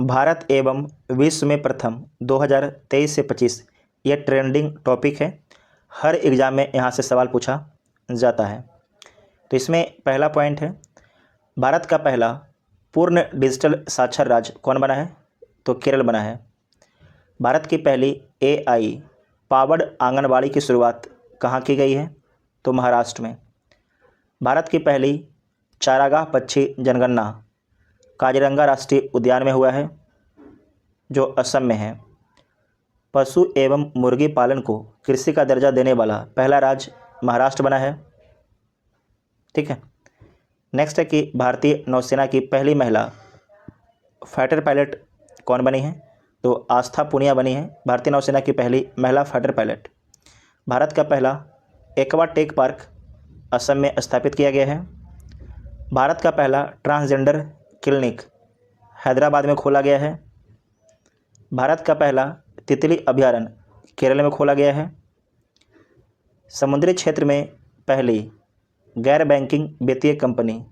भारत एवं विश्व में प्रथम 2023 से 25 ये ट्रेंडिंग टॉपिक है। हर एग्ज़ाम में यहाँ से सवाल पूछा जाता है। तो इसमें पहला पॉइंट है, भारत का पहला पूर्ण डिजिटल साक्षर राज्य कौन बना है? तो केरल बना है। भारत की पहली AI पावर्ड आंगनबाड़ी की शुरुआत कहाँ की गई है? तो महाराष्ट्र में। भारत की पहली चारागाह पक्षी जनगणना काजीरंगा राष्ट्रीय उद्यान में हुआ है, जो असम में है। पशु एवं मुर्गी पालन को कृषि का दर्जा देने वाला पहला राज्य महाराष्ट्र बना है। ठीक है। नेक्स्ट है कि भारतीय नौसेना की पहली महिला फाइटर पायलट कौन बनी है? तो आस्था पूनिया बनी है, भारतीय नौसेना की पहली महिला फाइटर पायलट। भारत का पहला एक्वा टेक पार्क असम में स्थापित किया गया है। भारत का पहला ट्रांसजेंडर क्लिनिक हैदराबाद में खोला गया है। भारत का पहला तितली अभयारण्य केरल में खोला गया है। समुद्री क्षेत्र में पहली गैर बैंकिंग वित्तीय कंपनी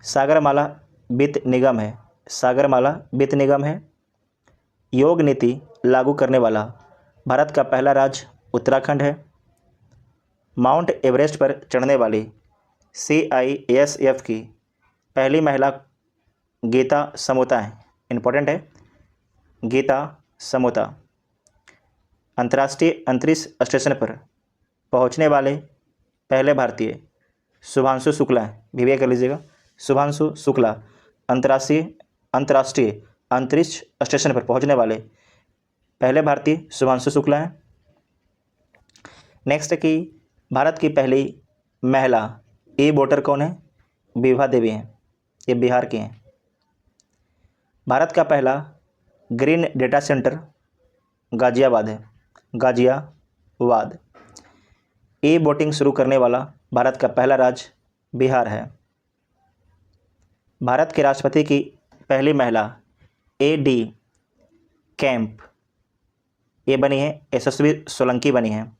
सागरमाला वित्त निगम है, सागरमाला वित्त निगम है। योग नीति लागू करने वाला भारत का पहला राज्य उत्तराखंड है। माउंट एवरेस्ट पर चढ़ने वाली CISF की पहली महिला गीता समोता है, इम्पोर्टेंट है, गीता समोता। अंतर्राष्ट्रीय अंतरिक्ष स्टेशन पर पहुंचने वाले पहले भारतीय शुभांशु शुक्ला हैं, विवेक कर लीजिएगा, शुभांशु शुक्ला अंतर्राष्ट्रीय अंतरिक्ष स्टेशन पर पहुंचने वाले पहले भारतीय शुभांशु शुक्ला हैं। नेक्स्ट है कि भारत की पहली महिला वोटर कौन है? विभा देवी हैं, ये बिहार की हैं। भारत का पहला ग्रीन डेटा सेंटर गाजियाबाद है, गाजियाबाद। वोटिंग शुरू करने वाला भारत का पहला राज्य बिहार है। भारत के राष्ट्रपति की पहली महिला AD कैंप ये बनी है, यशस्वी सोलंकी बनी है।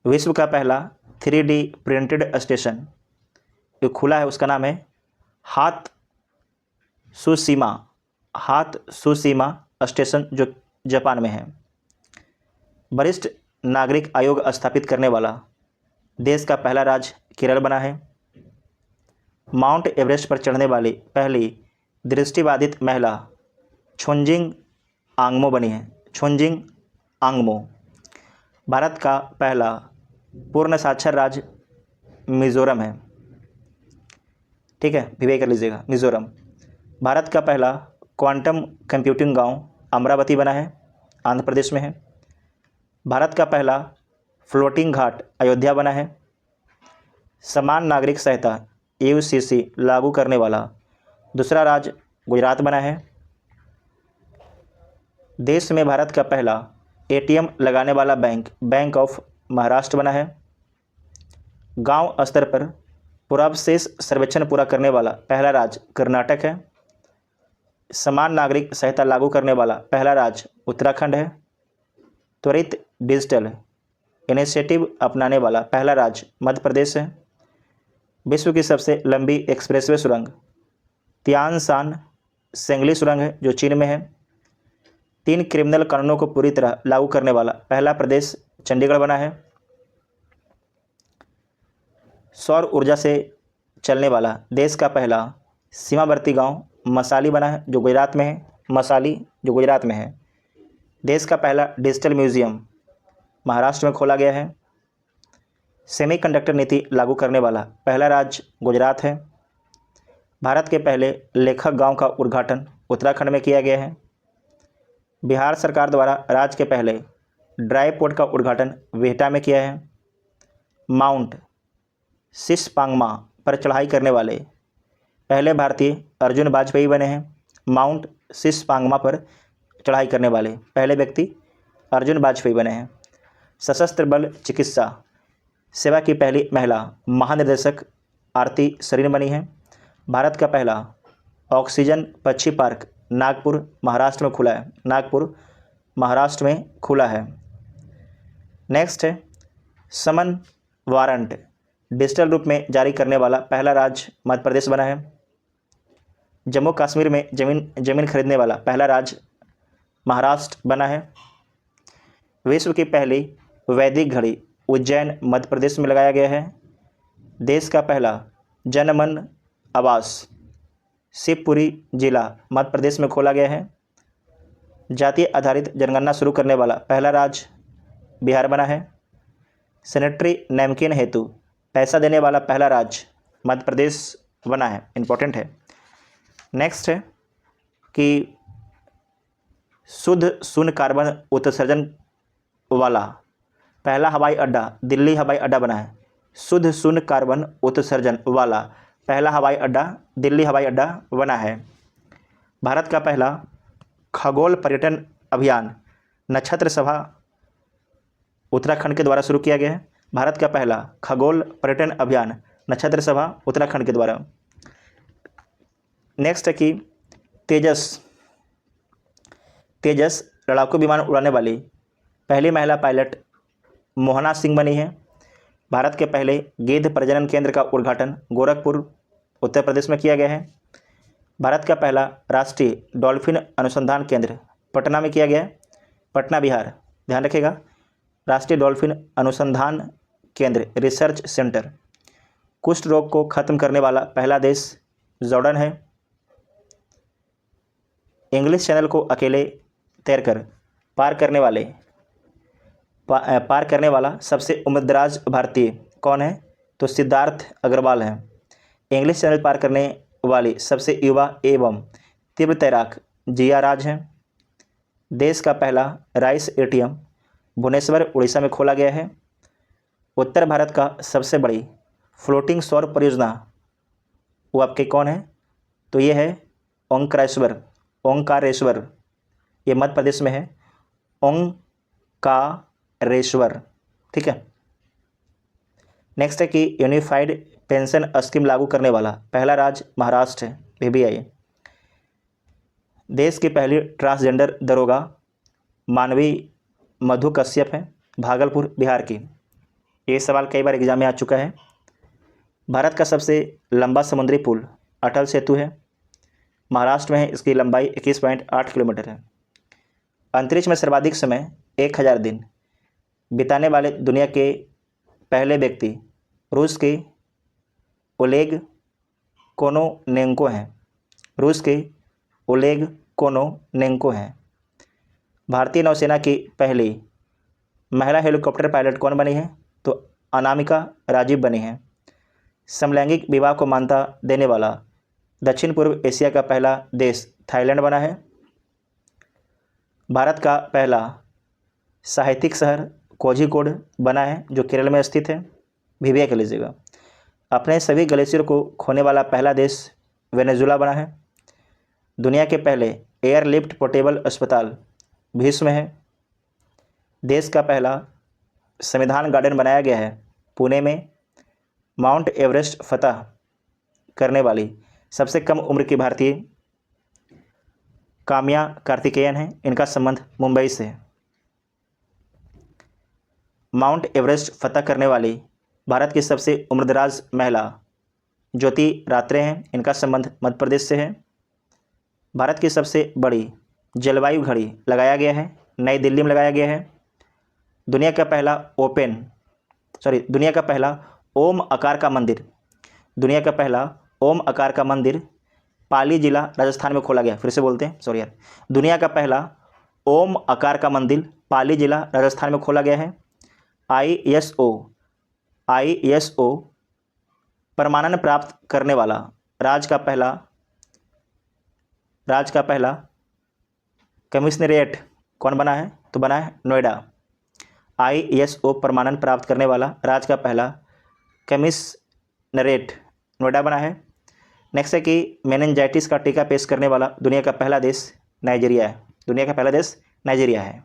विश्व का पहला 3D प्रिंटेड स्टेशन जो खुला है उसका नाम है हाथ सुशीमा स्टेशन, जो जापान में है। वरिष्ठ नागरिक आयोग स्थापित करने वाला देश का पहला राज्य केरल बना है। माउंट एवरेस्ट पर चढ़ने वाली पहली दृष्टिबाधित महिला छोंजिंग आंगमो बनी है, छोंजिंग आंगमो। भारत का पहला पूर्ण साक्षर राज्य मिजोरम है। ठीक है, विवेक कर लीजिएगा, मिजोरम। भारत का पहला क्वांटम कंप्यूटिंग गांव अमरावती बना है, आंध्र प्रदेश में है। भारत का पहला फ्लोटिंग घाट अयोध्या बना है। समान नागरिक संहिता UCC लागू करने वाला दूसरा राज्य गुजरात बना है। देश में भारत का पहला ATM लगाने वाला बैंक ऑफ महाराष्ट्र बना है। गांव स्तर पर पूर्वावशेष सर्वेक्षण पूरा करने वाला पहला राज्य कर्नाटक है। समान नागरिक संहिता लागू करने वाला पहला राज्य उत्तराखंड है। त्वरित डिजिटल इनिशिएटिव अपनाने वाला पहला राज्य मध्य प्रदेश है। विश्व की सबसे लंबी एक्सप्रेसवे सुरंग तियानशान सेंगली सुरंग है, जो चीन में है। 3 क्रिमिनल कानूनों को पूरी तरह लागू करने वाला पहला प्रदेश चंडीगढ़ बना है। सौर ऊर्जा से चलने वाला देश का पहला सीमावर्ती गांव मसाली बना है, जो गुजरात में है, मसाली जो गुजरात में है। देश का पहला डिजिटल म्यूजियम महाराष्ट्र में खोला गया है। सेमीकंडक्टर नीति लागू करने वाला पहला राज्य गुजरात है। भारत के पहले लेखक गांव का उद्घाटन उत्तराखंड में किया गया है। बिहार सरकार द्वारा राज्य के पहले ड्राई पोर्ट का उद्घाटन वेहटा में किया है। माउंट सिसपांगमा पर चढ़ाई करने वाले पहले भारतीय अर्जुन वाजपेयी बने हैं। माउंट सिसपांगमा पर चढ़ाई करने वाले पहले व्यक्ति अर्जुन वाजपेयी बने हैं। सशस्त्र बल चिकित्सा सेवा की पहली महिला महानिदेशक आरती सरीन बनी है। भारत का पहला ऑक्सीजन पक्षी पार्क नागपुर महाराष्ट्र में खुला है, नागपुर महाराष्ट्र में खुला है। नेक्स्ट है समन वारंट डिजिटल रूप में जारी करने वाला पहला राज्य मध्य प्रदेश बना है। जम्मू कश्मीर में ज़मीन खरीदने वाला पहला राज्य महाराष्ट्र बना है। विश्व की पहली वैदिक घड़ी उज्जैन मध्य प्रदेश में लगाया गया है। देश का पहला जनमन आवास शिवपुरी जिला मध्य प्रदेश में खोला गया है। जाति आधारित जनगणना शुरू करने वाला पहला राज्य बिहार बना है। सैनिटरी नैपकिन हेतु पैसा देने वाला पहला राज्य मध्य प्रदेश बना है। इम्पोर्टेंट है। नेक्स्ट है कि शुद्ध शून्य कार्बन उत्सर्जन वाला पहला हवाई अड्डा दिल्ली हवाई अड्डा बना है। शुद्ध शून्य कार्बन उत्सर्जन वाला पहला हवाई अड्डा दिल्ली हवाई अड्डा बना है। भारत का पहला खगोल पर्यटन अभियान नक्षत्र सभा उत्तराखंड के द्वारा शुरू किया गया है। भारत का पहला खगोल पर्यटन अभियान नक्षत्र सभा उत्तराखंड के द्वारा। नेक्स्ट है कि तेजस लड़ाकू विमान उड़ाने वाली पहली महिला पायलट मोहना सिंह बनी है। भारत के पहले गिद्ध प्रजनन केंद्र का उद्घाटन गोरखपुर उत्तर प्रदेश में किया गया है। भारत का पहला राष्ट्रीय डॉल्फिन अनुसंधान केंद्र पटना में किया गया है। पटना बिहार, ध्यान रखिएगा। राष्ट्रीय डॉल्फिन अनुसंधान केंद्र रिसर्च सेंटर। कुष्ठ रोग को खत्म करने वाला पहला देश जॉर्डन है। इंग्लिश चैनल को अकेले तैरकर पार करने वाला सबसे उम्रदराज भारतीय कौन है? तो सिद्धार्थ अग्रवाल है। इंग्लिश चैनल पार करने वाली सबसे युवा एवं तीव्र तैराक जिया राज हैं। देश का पहला राइस एटीएम भुवनेश्वर उड़ीसा में खोला गया है। उत्तर भारत का सबसे बड़ी फ्लोटिंग सौर परियोजना वो आपके कौन है? तो ये है ओंकारेश्वर, ये मध्य प्रदेश में है। ओंकारेश्वर, ठीक है। नेक्स्ट है कि यूनिफाइड पेंशन स्कीम लागू करने वाला पहला राज्य महाराष्ट्र है, पीबीआई। देश की पहली ट्रांसजेंडर दरोगा मानवी मधु कश्यप है, भागलपुर बिहार की। ये सवाल कई बार एग्जाम में आ चुका है। भारत का सबसे लंबा समुद्री पुल अटल सेतु है, महाराष्ट्र में है। इसकी लंबाई 21.8 किलोमीटर है। अंतरिक्ष में सर्वाधिक समय 1000 दिन बिताने वाले दुनिया के पहले व्यक्ति रूस के ओलेग कोनोनेंको हैं। भारतीय नौसेना की पहली महिला हेलीकॉप्टर पायलट कौन बनी है? तो अनामिका राजीव बनी है। समलैंगिक विवाह को मान्यता देने वाला दक्षिण पूर्व एशिया का पहला देश थाईलैंड बना है। भारत का पहला साहित्यिक शहर कोझिकोड बना है, जो केरल में स्थित है। VBA के लीजिएगा। अपने सभी ग्लेशियर को खोने वाला पहला देश वेनेजुला बना है। दुनिया के पहले एयरलिफ्ट पोर्टेबल अस्पताल विश्व में है। देश का पहला संविधान गार्डन बनाया गया है पुणे में। माउंट एवरेस्ट फतह करने वाली सबसे कम उम्र की भारतीय काम्या कार्तिकेयन है। इनका संबंध मुंबई से है। माउंट एवरेस्ट फतह करने वाली भारत की सबसे उम्रदराज महिला ज्योति रात्रे हैं। इनका संबंध मध्य प्रदेश से है। भारत की सबसे बड़ी जलवायु घड़ी लगाया गया है, नई दिल्ली में लगाया गया है। दुनिया का पहला ओम आकार का मंदिर पाली जिला राजस्थान में खोला गया। फिर से बोलते हैं, दुनिया का पहला ओम आकार का मंदिर पाली जिला राजस्थान में खोला गया है। ISO प्रमाणन प्राप्त करने वाला राज्य का पहला कमिश्नरेट कौन बना है? तो बना है नोएडा। ISO प्रमाणन प्राप्त करने वाला राज्य का पहला कमिश्नरेट नोएडा बना है। नेक्स्ट है कि मेनिंजाइटिस का टीका पेश करने वाला दुनिया का पहला देश नाइजीरिया है।